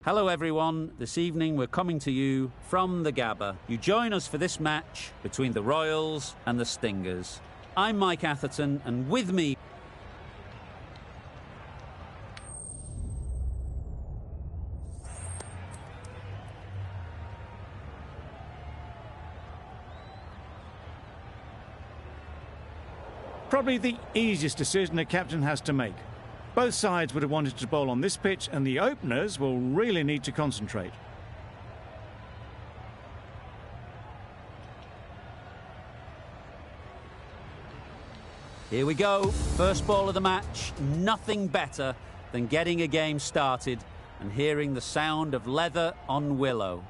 Hello everyone, this evening we're coming to you from the Gabba. You join us for this match between the Royals and the Stingers. I'm Mike Atherton, and with me... Probably the easiest decision a captain has to make. Both sides would have wanted to bowl on this pitch, and the openers will really need to concentrate. Here we go, first ball of the match. Nothing better than getting a game started and hearing the sound of leather on willow.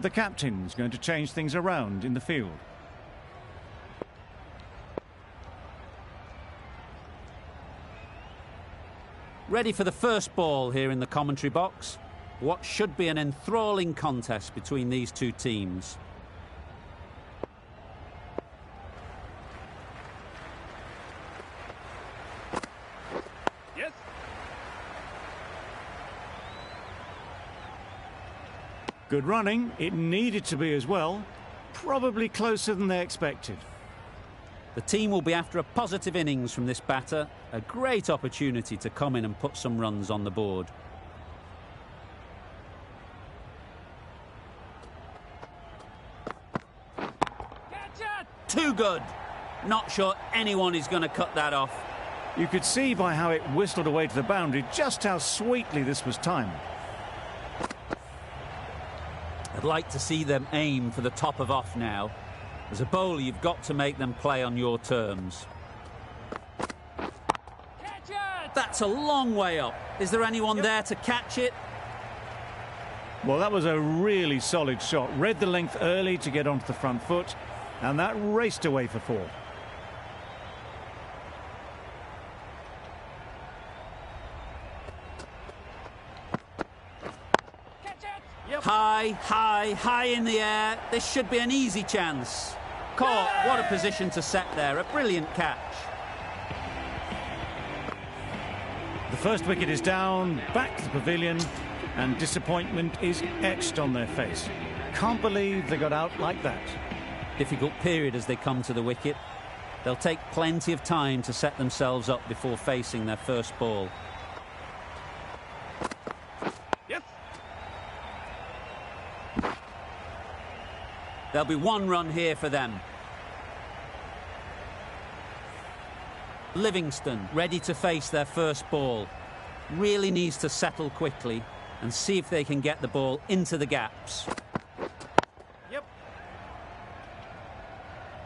The captain's going to change things around in the field. Ready for the first ball here in the commentary box. What should be an enthralling contest between these two teams. Yes. Good running. It needed to be as well. Probably closer than they expected. The team will be after a positive innings from this batter. A great opportunity to come in and put some runs on the board. Catch it! Too good. Not sure anyone is going to cut that off. You could see by how it whistled away to the boundary just how sweetly this was timed. I'd like to see them aim for the top of off now. As a bowler, you've got to make them play on your terms. Catch it! That's a long way up. Is there anyone there to catch it? Well, that was a really solid shot. Read the length early to get onto the front foot, and that raced away for four. High, high, high in the air. This should be an easy chance. Caught. What a position to set there. A brilliant catch. The first wicket is down, back to the pavilion, and disappointment is etched on their face. Can't believe they got out like that. Difficult period as they come to the wicket. They'll take plenty of time to set themselves up before facing their first ball. There'll be one run here for them. Livingston ready to face their first ball. Really needs to settle quickly and see if they can get the ball into the gaps. Yep.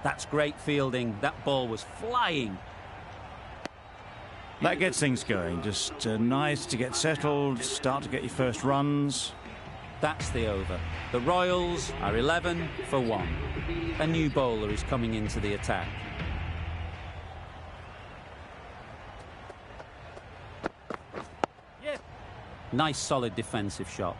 That's great fielding. That ball was flying. That gets things going. Just nice to get settled, start to get your first runs. That's the over. The Royals are 11 for 1. A new bowler is coming into the attack. Yes. Nice solid defensive shot.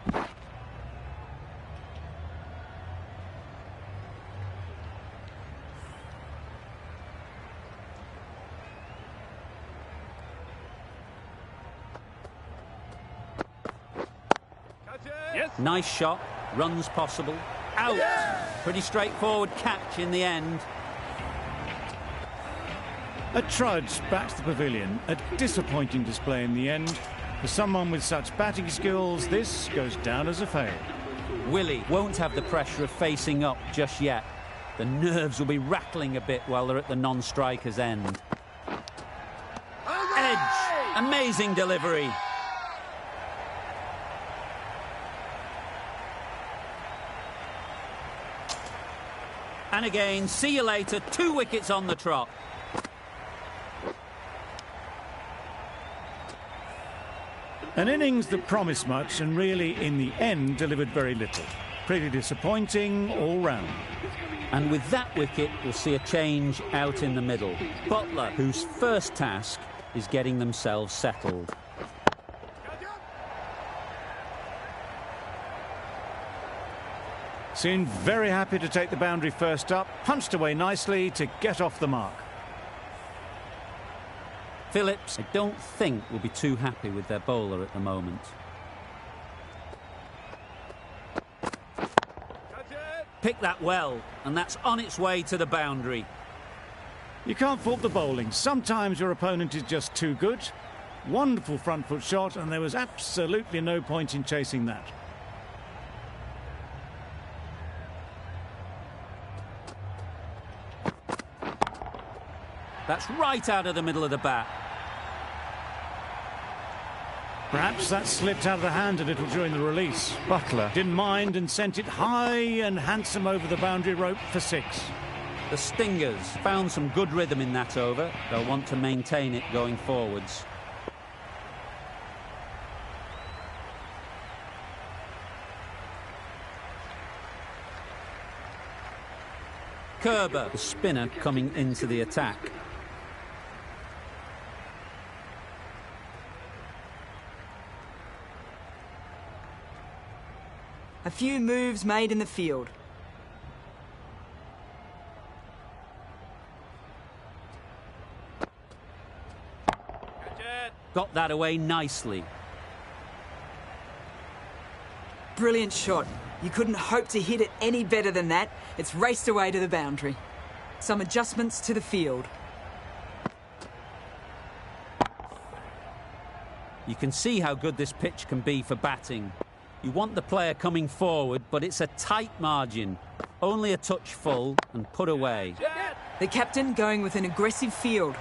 Nice shot, runs possible, out. Pretty straightforward catch in the end. A trudge back to the pavilion, a disappointing display in the end. For someone with such batting skills, this goes down as a fail. Willie won't have the pressure of facing up just yet. The nerves will be rattling a bit while they're at the non-striker's end. Edge, amazing delivery. And again, see you later, 2 wickets on the trot. An innings that promised much and really, in the end, delivered very little. Pretty disappointing all round. And with that wicket, we'll see a change out in the middle. Butler, whose first task is getting themselves settled. Seemed very happy to take the boundary first up, punched away nicely to get off the mark. Phillips, I don't think, will be too happy with their bowler at the moment. Picked that well, and that's on its way to the boundary. You can't fault the bowling. Sometimes your opponent is just too good. Wonderful front foot shot, and there was absolutely no point in chasing that. That's right out of the middle of the bat. Perhaps that slipped out of the hand a little during the release. Buttler didn't mind and sent it high and handsome over the boundary rope for 6. The Stingers found some good rhythm in that over. They'll want to maintain it going forwards. Kerber, the spinner, coming into the attack. A few moves made in the field. Got that away nicely. Brilliant shot. You couldn't hope to hit it any better than that. It's raced away to the boundary. Some adjustments to the field. You can see how good this pitch can be for batting. You want the player coming forward, but it's a tight margin. Only a touch full and put away. The captain going with an aggressive field.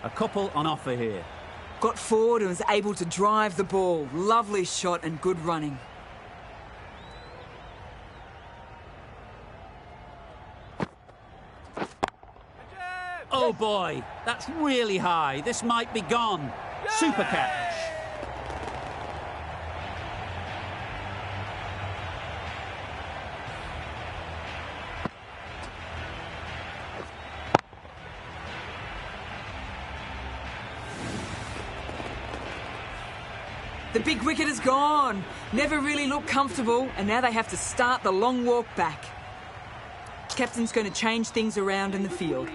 A couple on offer here. Got forward and was able to drive the ball. Lovely shot and good running. Oh boy, that's really high. This might be gone. Super catch. The big wicket is gone. Never really looked comfortable, and now they have to start the long walk back. Captain's going to change things around in the field.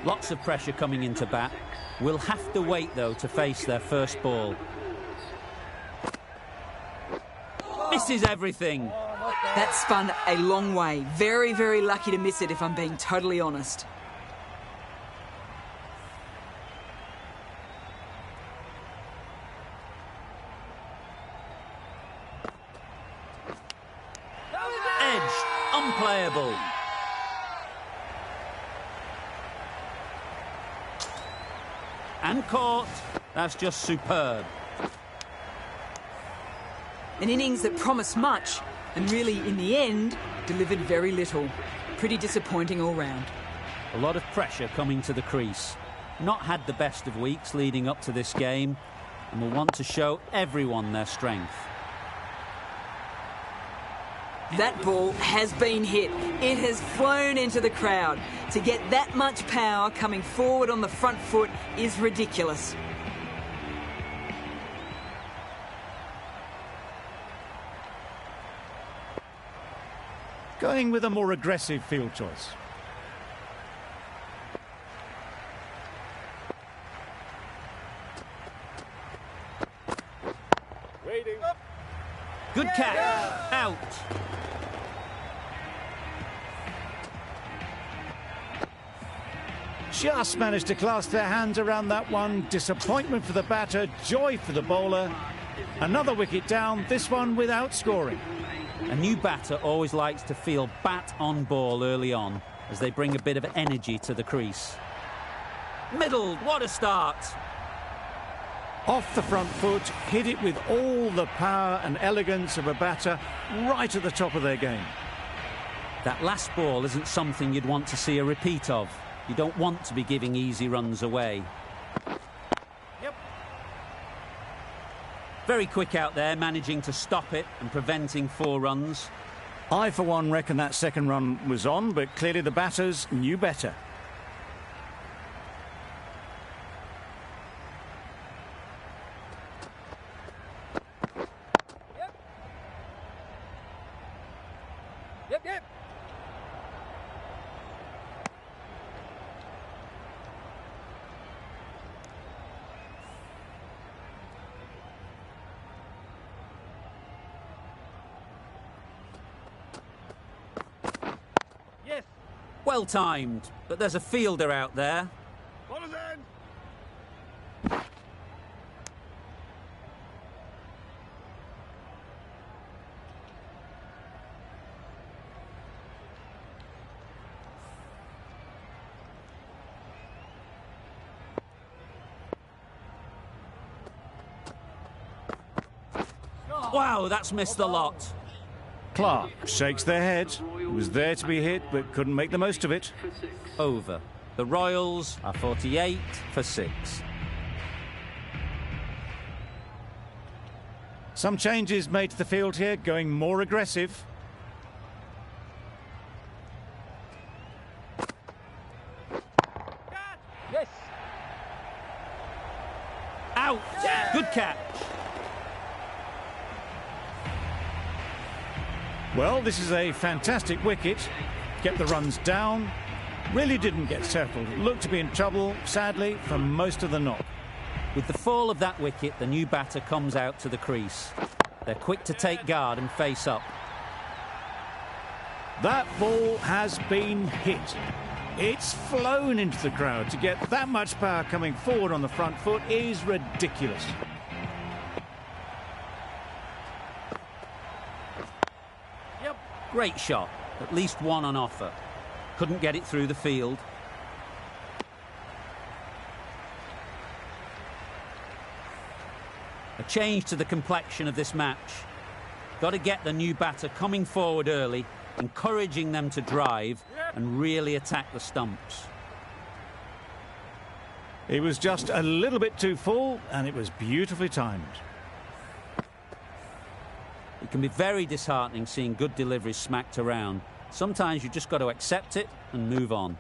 Lots of pressure coming into bat. We'll have to wait, though, to face their first ball. Misses everything. That spun a long way. Very, very lucky to miss it, if I'm being totally honest. Edged. Unplayable. And caught. That's just superb. An innings that promised much, and really, in the end, delivered very little. Pretty disappointing all round. A lot of pressure coming to the crease. Not had the best of weeks leading up to this game, and will want to show everyone their strength. That ball has been hit. It has flown into the crowd. To get that much power coming forward on the front foot is ridiculous. Going with a more aggressive field choice. Good catch. Out. Just managed to clasp their hands around that one. Disappointment for the batter, joy for the bowler. Another wicket down, this one without scoring. A new batter always likes to feel bat on ball early on, as they bring a bit of energy to the crease. Middle, what a start. Off the front foot, hit it with all the power and elegance of a batter right at the top of their game. That last ball isn't something you'd want to see a repeat of. You don't want to be giving easy runs away. Yep. Very quick out there, managing to stop it and preventing 4 runs. I, for one, reckon that second run was on, but clearly the batters knew better. Well timed, but there's a fielder out there. Wow, that's missed the lot. Clark shakes their head. He was there to be hit, but couldn't make the most of it. Over. The Royals are 48 for 6. Some changes made to the field here, going more aggressive. Yes. Out. Yeah. Good catch. Well, this is a fantastic wicket. Kept the runs down. Really didn't get settled. Looked to be in trouble, sadly, for most of the knock. With the fall of that wicket, the new batter comes out to the crease. They're quick to take guard and face up. That ball has been hit. It's flown into the crowd. To get that much power coming forward on the front foot is ridiculous. Great shot. At least one on offer. Couldn't get it through the field. A change to the complexion of this match. Got to get the new batter coming forward early, encouraging them to drive and really attack the stumps. It was just a little bit too full, and it was beautifully timed. It can be very disheartening seeing good deliveries smacked around. Sometimes you just got to accept it and move on.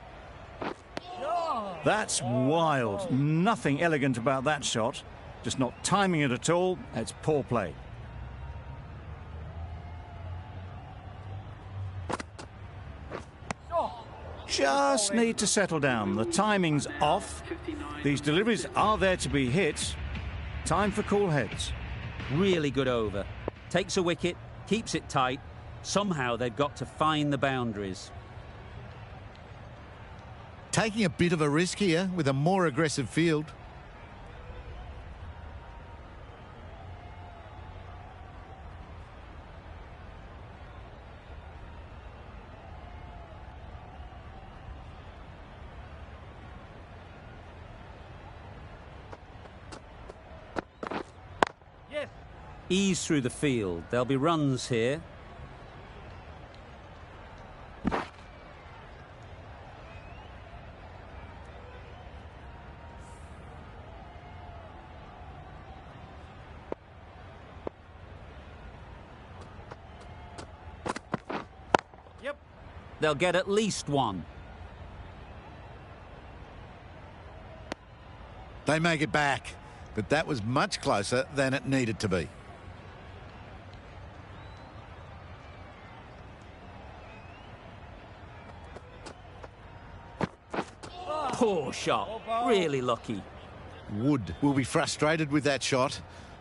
That's wild. Nothing elegant about that shot. Just not timing it at all. It's poor play. Just need to settle down. The timing's off. These deliveries are there to be hit. Time for cool heads. Really good over. Takes a wicket, keeps it tight. Somehow they've got to find the boundaries. Taking a bit of a risk here with a more aggressive field. Ease through the field. There'll be runs here. They'll get at least one. They make it back, but that was much closer than it needed to be. Poor shot. Really lucky. Wood will be frustrated with that shot.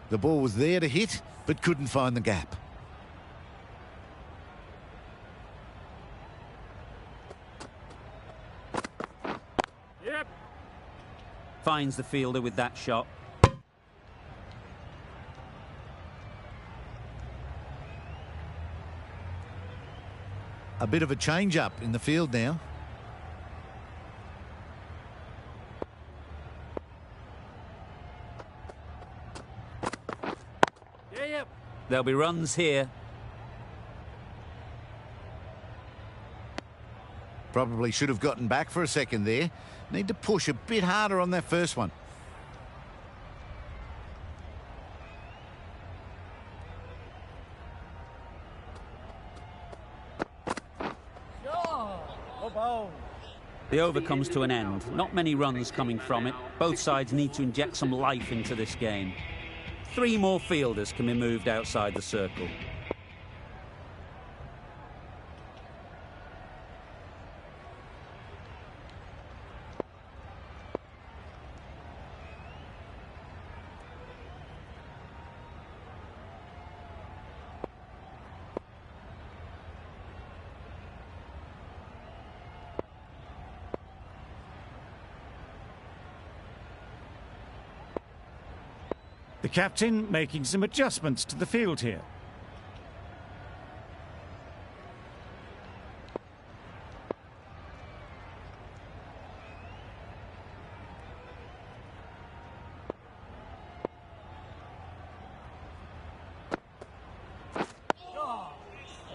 The ball was there to hit, but couldn't find the gap. Finds the fielder with that shot. A bit of a change-up in the field now. There'll be runs here. Probably should have gotten back for a second there. Need to push a bit harder on that first one. The over comes to an end. Not many runs coming from it. Both sides need to inject some life into this game. 3 more fielders can be moved outside the circle. captain making some adjustments to the field here.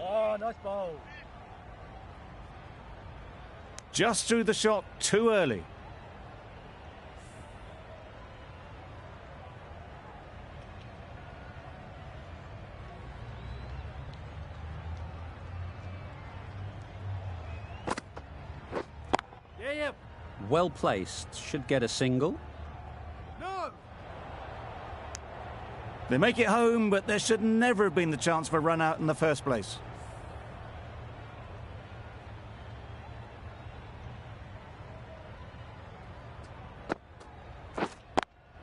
Oh, nice ball. Just threw the shot too early. Yeah. Well placed, should get a single. No. They make it home, but there should never have been the chance for a run out in the first place.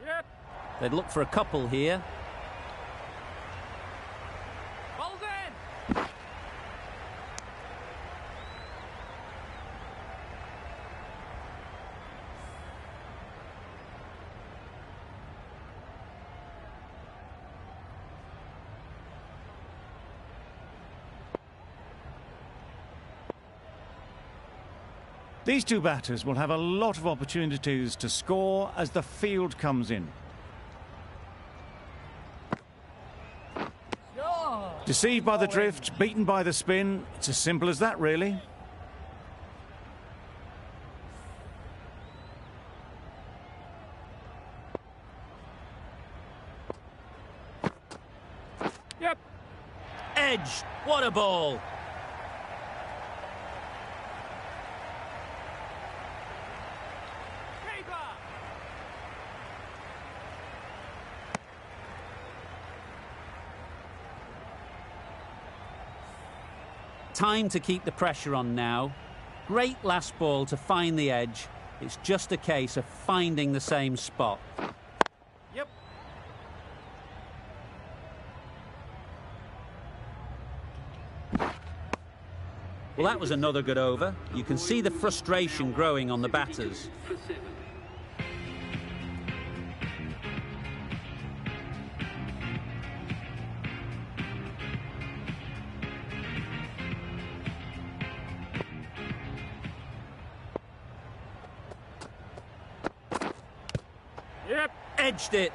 Yep. They'd look for a couple here. Ball's in. These two batters will have a lot of opportunities to score as the field comes in. Oh. Deceived by the drift, beaten by the spin. It's as simple as that, really. Yep. Edge, what a ball. Keeper. Time to keep the pressure on now. Great last ball to find the edge. It's just a case of finding the same spot. Yep. Well, that was another good over. You can see the frustration growing on the batters. Yep. Edged it.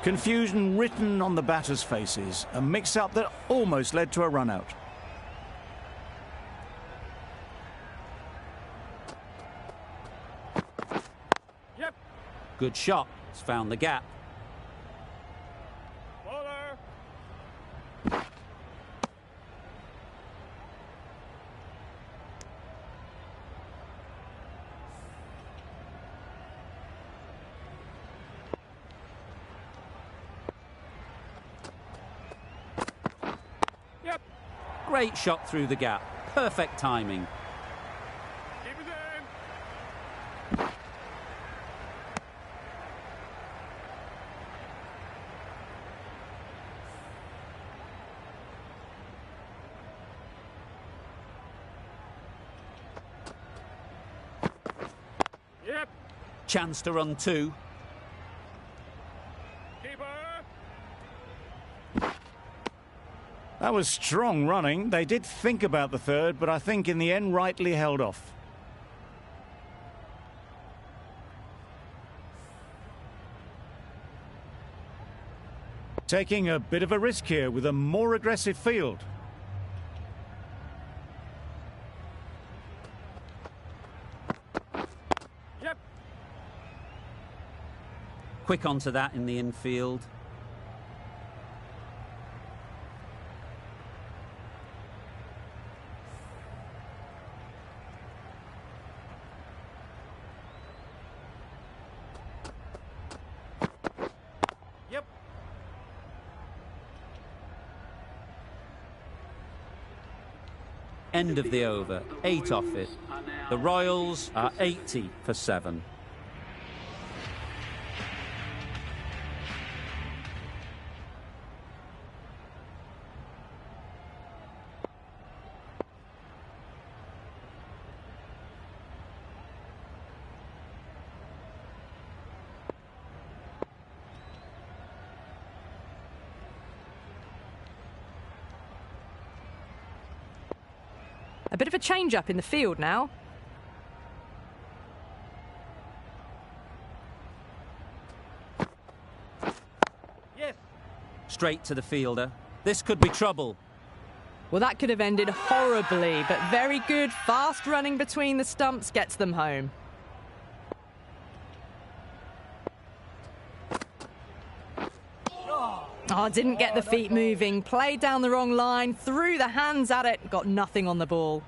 Confusion written on the batters' faces. A mix-up that almost led to a run-out. Yep. Good shot. It's found the gap. Bowler. Yep. Great shot through the gap. Perfect timing. Keep it in. Yep. Chance to run two. Keeper. That was strong running. They did think about the third, but I think in the end rightly held off. Taking a bit of a risk here with a more aggressive field. Yep. Quick onto that in the infield. Yep. End of the over. 8 off it. The Royals are 80 for 7. A bit of a change-up in the field now. Yes. Straight to the fielder. This could be trouble. Well, that could have ended horribly, but very good. Fast running between the stumps gets them home. Oh, didn't get the feet moving. Played down the wrong line, threw the hands at it, got nothing on the ball.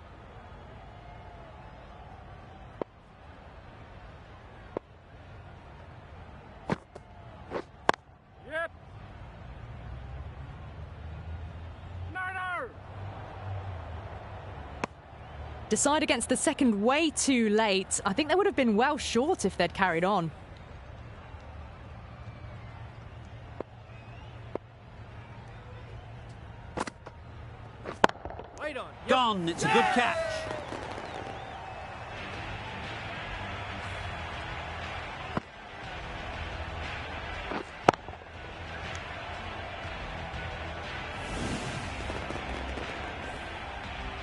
Yep. No. Decide against the second way too late. I think they would have been well short if they'd carried on. Wait on. Gone. It's a good catch.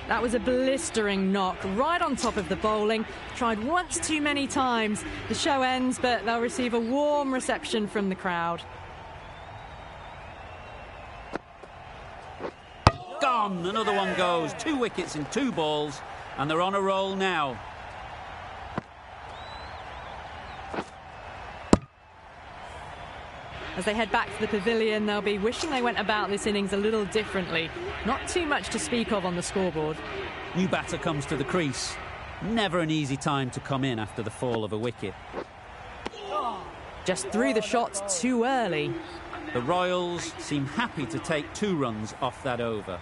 That was a blistering knock right on top of the bowling. Tried once too many times. The show ends, but they'll receive a warm reception from the crowd. Gone. Another one goes. 2 wickets in 2 balls, and they're on a roll now. As they head back to the pavilion, they'll be wishing they went about this innings a little differently. Not too much to speak of on the scoreboard. New batter comes to the crease. Never an easy time to come in after the fall of a wicket. Just threw the shot too early. The Royals seem happy to take 2 runs off that over.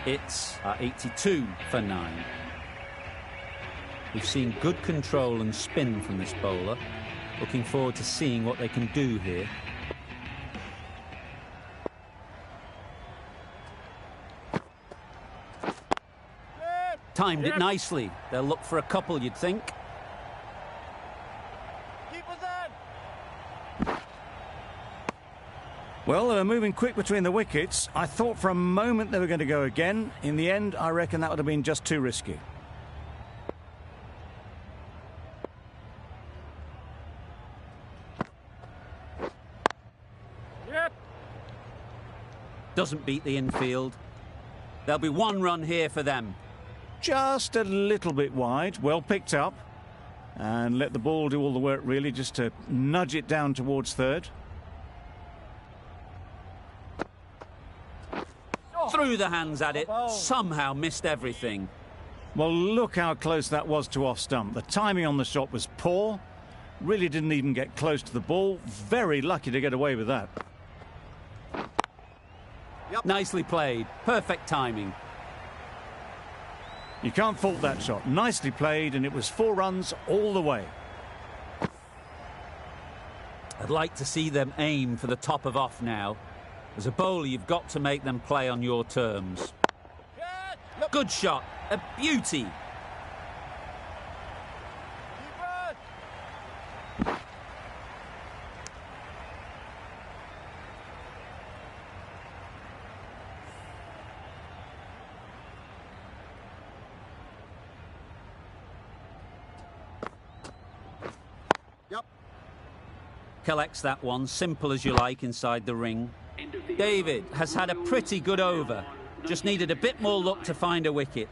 It's 82 for 9. We've seen good control and spin from this bowler. Looking forward to seeing what they can do here. Timed it nicely. They'll look for a couple, you'd think. Keep us in. Well, they were moving quick between the wickets. I thought for a moment they were going to go again. In the end, I reckon that would have been just too risky. Yep. Doesn't beat the infield. There'll be 1 run here for them. Just a little bit wide, well picked up. And let the ball do all the work, really, just to nudge it down towards third. Threw the hands at it, somehow missed everything. Well, look how close that was to off stump. The timing on the shot was poor. Really didn't even get close to the ball. Very lucky to get away with that. Nicely played. Perfect timing. You can't fault that shot. Nicely played, and it was 4 runs all the way. I'd like to see them aim for the top of off now. As a bowler, you've got to make them play on your terms. Good shot. A beauty. Collects that one, simple as you like, inside the ring. David has had a pretty good over. Just needed a bit more luck to find a wicket.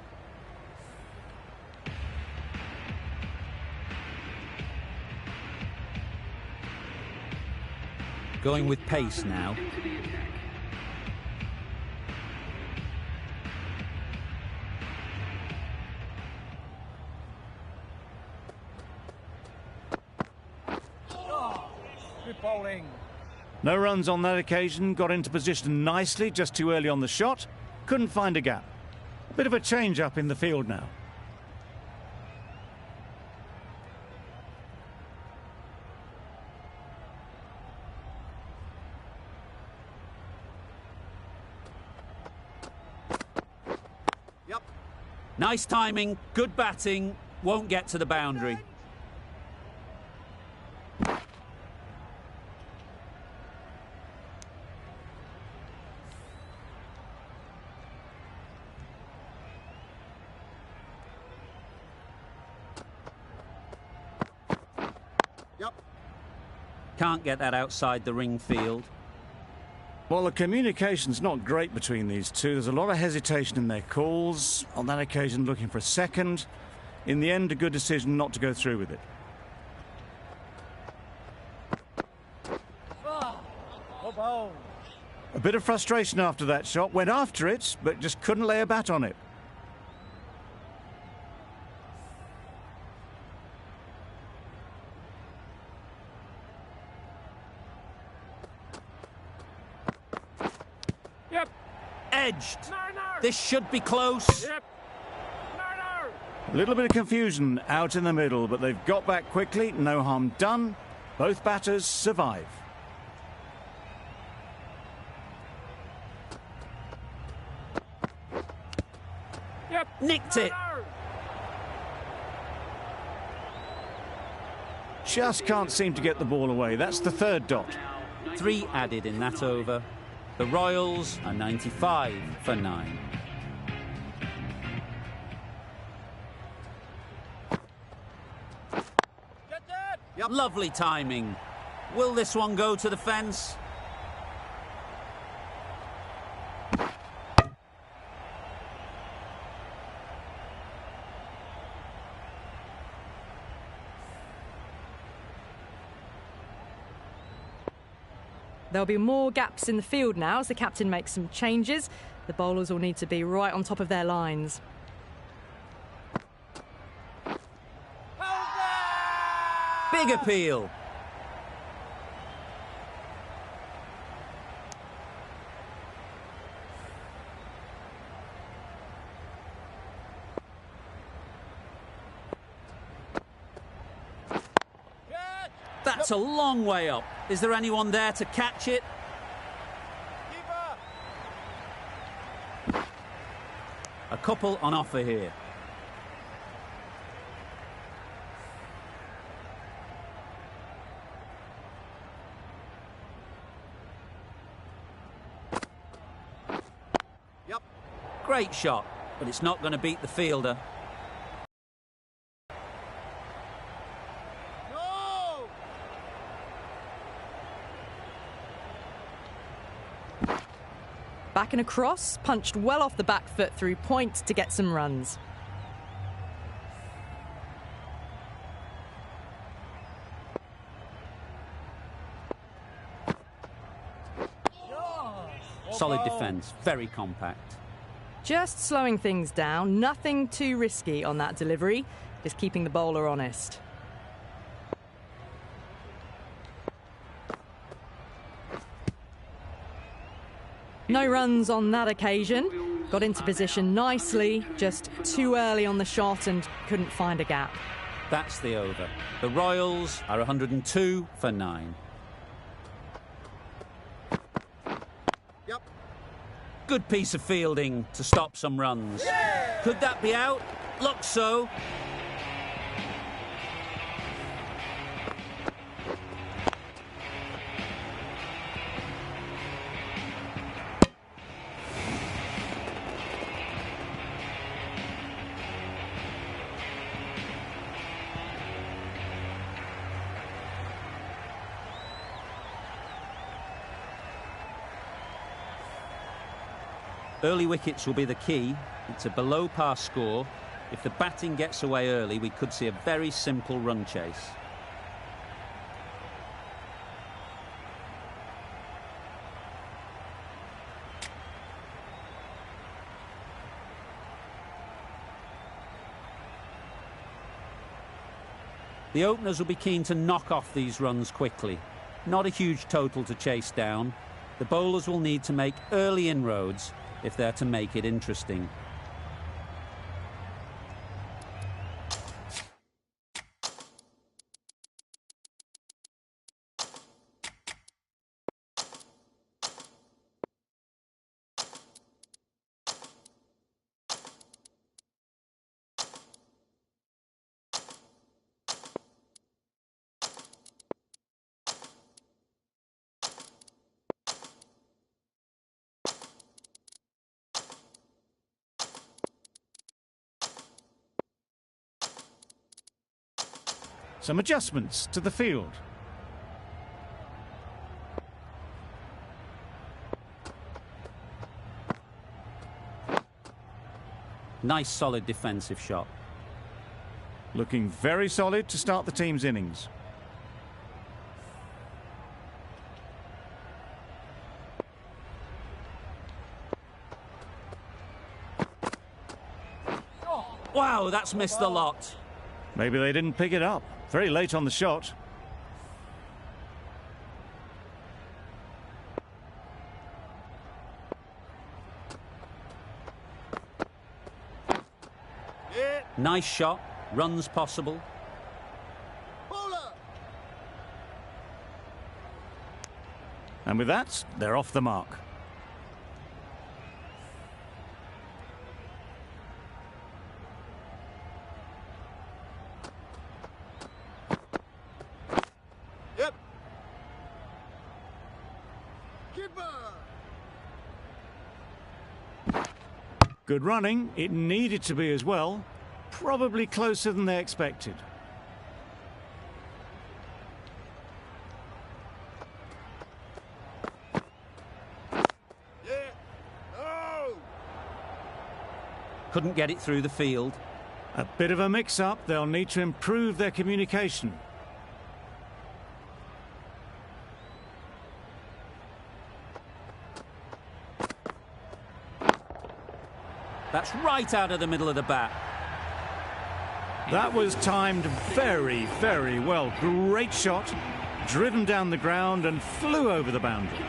Going with pace now. Bowling. No runs on that occasion. Got into position nicely, just too early on the shot. Couldn't find a gap. A bit of a change up in the field now. Nice timing, good batting, won't get to the boundary. Can't get that outside the ring field. Well, the communication's not great between these two. There's a lot of hesitation in their calls. On that occasion, looking for a second. In the end, a good decision not to go through with it. A bit of frustration after that shot. Went after it, but just couldn't lay a bat on it. Yep. Edged. No. This should be close. Yep. No. A little bit of confusion out in the middle, but they've got back quickly. No harm done. Both batters survive. Yep. Nicked it. No. Just can't seem to get the ball away. That's the third dot. 3 added in that over. The Royals are 95 for 9. Get that. Lovely timing. Will this one go to the fence? There'll be more gaps in the field now as the captain makes some changes. The bowlers will need to be right on top of their lines. Big appeal. That's a long way up. Is there anyone there to catch it? A couple on offer here. Great shot, but it's not going to beat the fielder. Back and across, punched well off the back foot through point to get some runs. Solid defence, very compact. Just slowing things down, nothing too risky on that delivery, just keeping the bowler honest. No runs on that occasion. Got into position nicely, just too early on the shot and couldn't find a gap. That's the over. The Royals are 102 for 9. Good piece of fielding to stop some runs. Could that be out? Looks so. Early wickets will be the key. It's a below par score. If the batting gets away early, we could see a very simple run chase. The openers will be keen to knock off these runs quickly. Not a huge total to chase down. The bowlers will need to make early inroads if they're to make it interesting. some adjustments to the field. Nice solid defensive shot. Looking very solid to start the team's innings. Wow, that's missed the lot. Maybe they didn't pick it up. Very late on the shot. Nice shot. Runs possible. And with that, they're off the mark. Yep. Keeper. Good running. It needed to be as well. Probably closer than they expected. Yeah. No. Couldn't get it through the field. A bit of a mix-up. They'll need to improve their communication. That's right out of the middle of the bat. That was timed very, very well. Great shot, driven down the ground and flew over the boundary.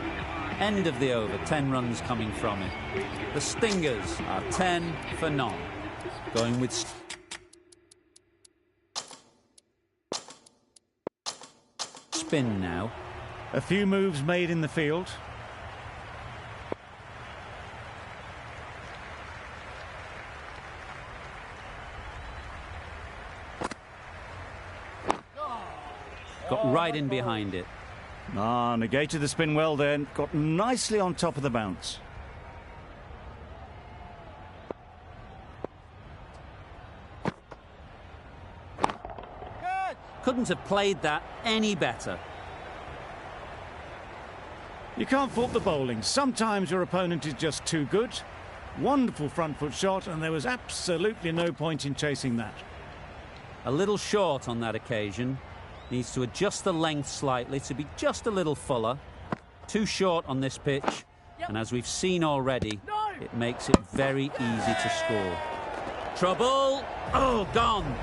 End of the over, 10 runs coming from it. The Stingers are 10 for none. Going with spin now. A few moves made in the field. Got right in behind it. Negated the spin well then. Got nicely on top of the bounce. Couldn't have played that any better. You can't fault the bowling. Sometimes your opponent is just too good. Wonderful front foot shot, and there was absolutely no point in chasing that. A little short on that occasion. Needs to adjust the length slightly to be just a little fuller. Too short on this pitch. And as we've seen already, it makes it very easy to score. Trouble. Oh, gone.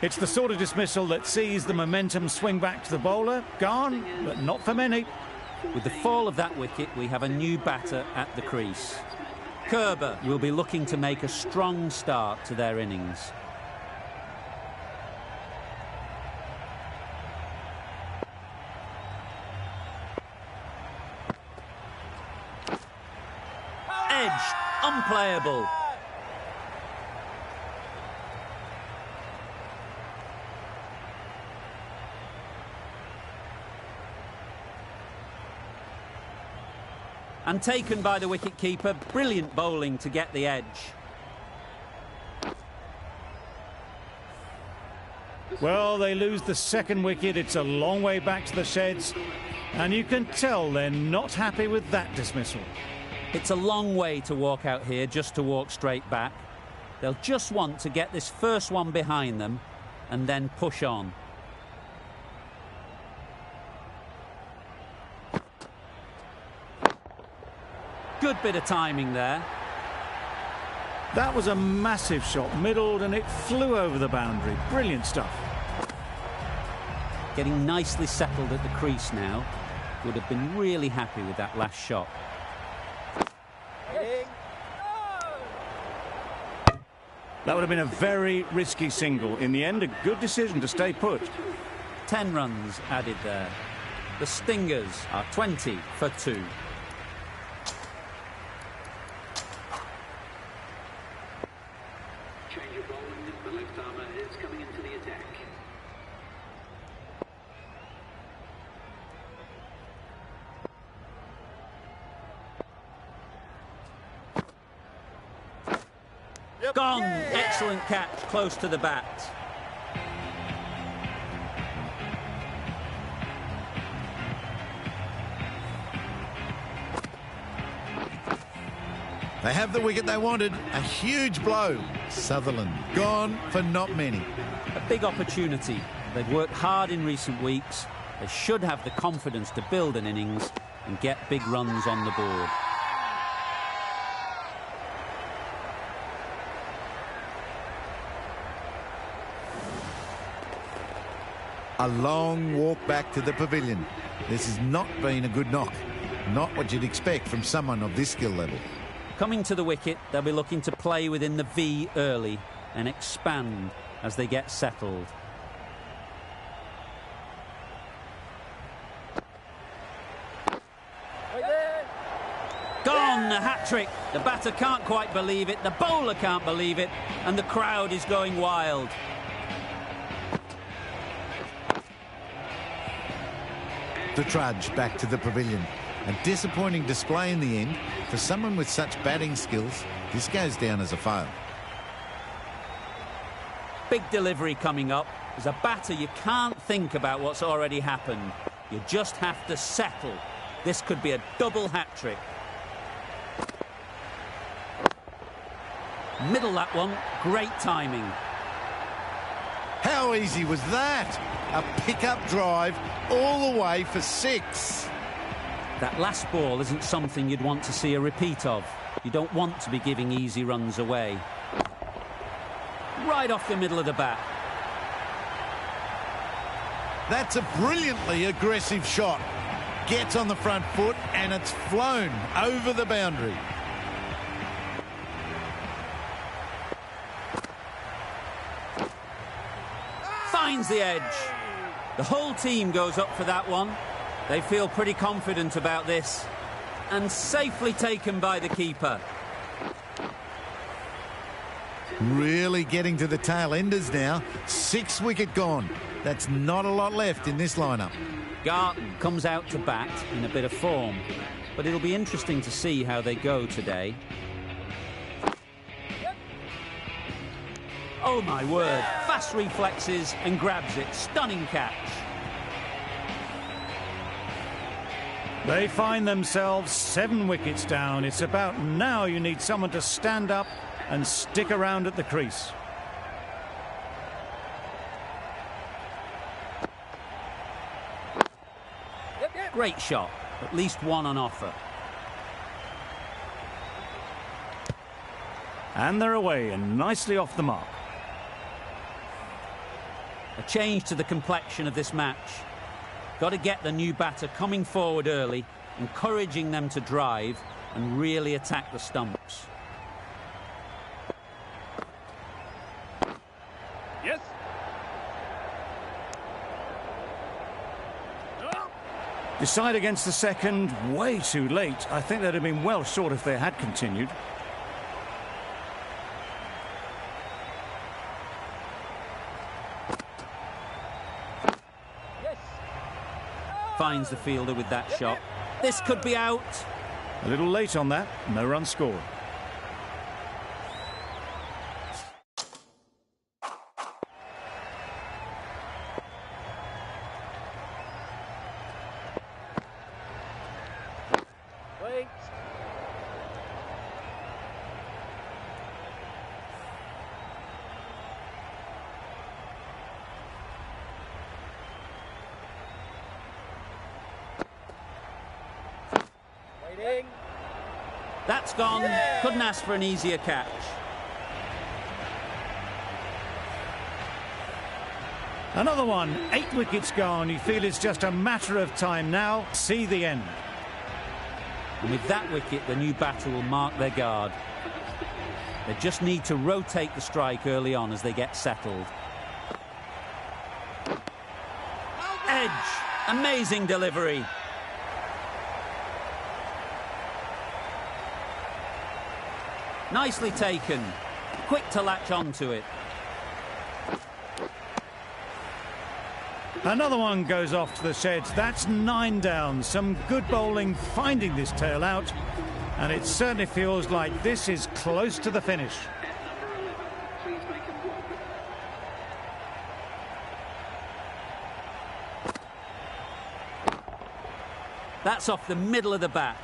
It's the sort of dismissal that sees the momentum swing back to the bowler. Gone, but not for many. With the fall of that wicket, we have a new batter at the crease. Kerber will be looking to make a strong start to their innings. Edged, unplayable. And taken by the wicket-keeper. Brilliant bowling to get the edge. Well, they lose the second wicket. It's a long way back to the sheds. And you can tell they're not happy with that dismissal. It's a long way to walk out here just to walk straight back. They'll just want to get this first one behind them and then push on. Good bit of timing there. That was a massive shot, middled, and it flew over the boundary. Brilliant stuff. Getting nicely settled at the crease now. Would have been really happy with that last shot. That would have been a very risky single. In the end, a good decision to stay put. 10 runs added there. The Stingers are 20 for 2. Change of bowling, the left armour is coming into the attack. Gone. Excellent catch, close to the bat. They have the wicket they wanted. A huge blow. Sutherland gone for not many. A big opportunity. They've worked hard in recent weeks. They should have the confidence to build an innings and get big runs on the board. A long walk back to the pavilion. This has not been a good knock. Not what you'd expect from someone of this skill level. Coming to the wicket, they'll be looking to play within the V early and expand as they get settled. Gone, a hat-trick. The batter can't quite believe it, the bowler can't believe it, and the crowd is going wild. The trudge back to the pavilion. A disappointing display in the end. For someone with such batting skills, this goes down as a fail. Big delivery coming up. As a batter, you can't think about what's already happened. You just have to settle. This could be a double hat-trick. Middle that one. Great timing. How easy was that? A pick-up drive all the way for 6. That last ball isn't something you'd want to see a repeat of. You don't want to be giving easy runs away. Right off the middle of the bat. That's a brilliantly aggressive shot. Gets on the front foot and it's flown over the boundary. Finds the edge. The whole team goes up for that one. They feel pretty confident about this. And safely taken by the keeper. Really getting to the tail enders now. 6 wicket gone. That's not a lot left in this lineup. Garton comes out to bat in a bit of form. But it'll be interesting to see how they go today. Oh my word. Fast reflexes and grabs it. Stunning catch. They find themselves 7 wickets down. It's about now you need someone to stand up and stick around at the crease. Great shot. At least one on offer. And they're away and nicely off the mark. A change to the complexion of this match. Got to get the new batter coming forward early, encouraging them to drive and really attack the stumps. Yes. Decide against the second, way too late. I think they'd have been well short if they had continued. Finds the fielder with that shot. This could be out. A little late on that, no run scored. Wait. Waiting. That's gone. Couldn't ask for an easier catch. Another one, 8 wickets gone. You feel it's just a matter of time now. See the end. And with that wicket, the new batter will mark their guard. They just need to rotate the strike early on as they get settled. Edge. Amazing delivery. Nicely taken. Quick to latch onto it. Another one goes off to the sheds. That's 9 down. Some good bowling finding this tail out. And it certainly feels like this is close to the finish. That's off the middle of the bat.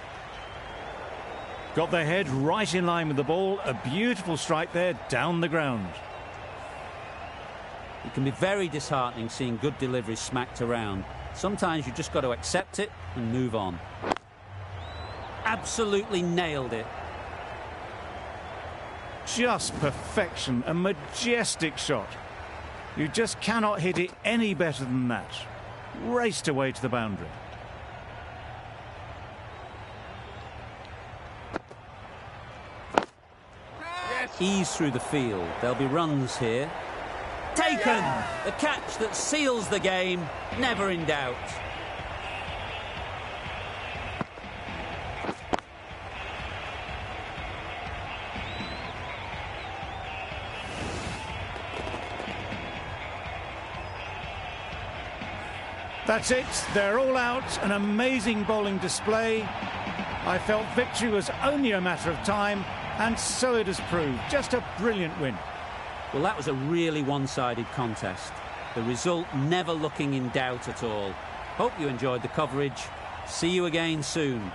Got their head right in line with the ball. A beautiful strike there down the ground. It can be very disheartening seeing good deliveries smacked around. Sometimes you've just got to accept it and move on. Absolutely nailed it. Just perfection, a majestic shot. You just cannot hit it any better than that. Raced away to the boundary. Ease through the field. There'll be runs here. Taken! The catch that seals the game, never in doubt. That's it, they're all out. An amazing bowling display. I felt victory was only a matter of time, and so it has proved. Just a brilliant win. Well, that was a really one-sided contest. The result never looking in doubt at all. Hope you enjoyed the coverage. See you again soon.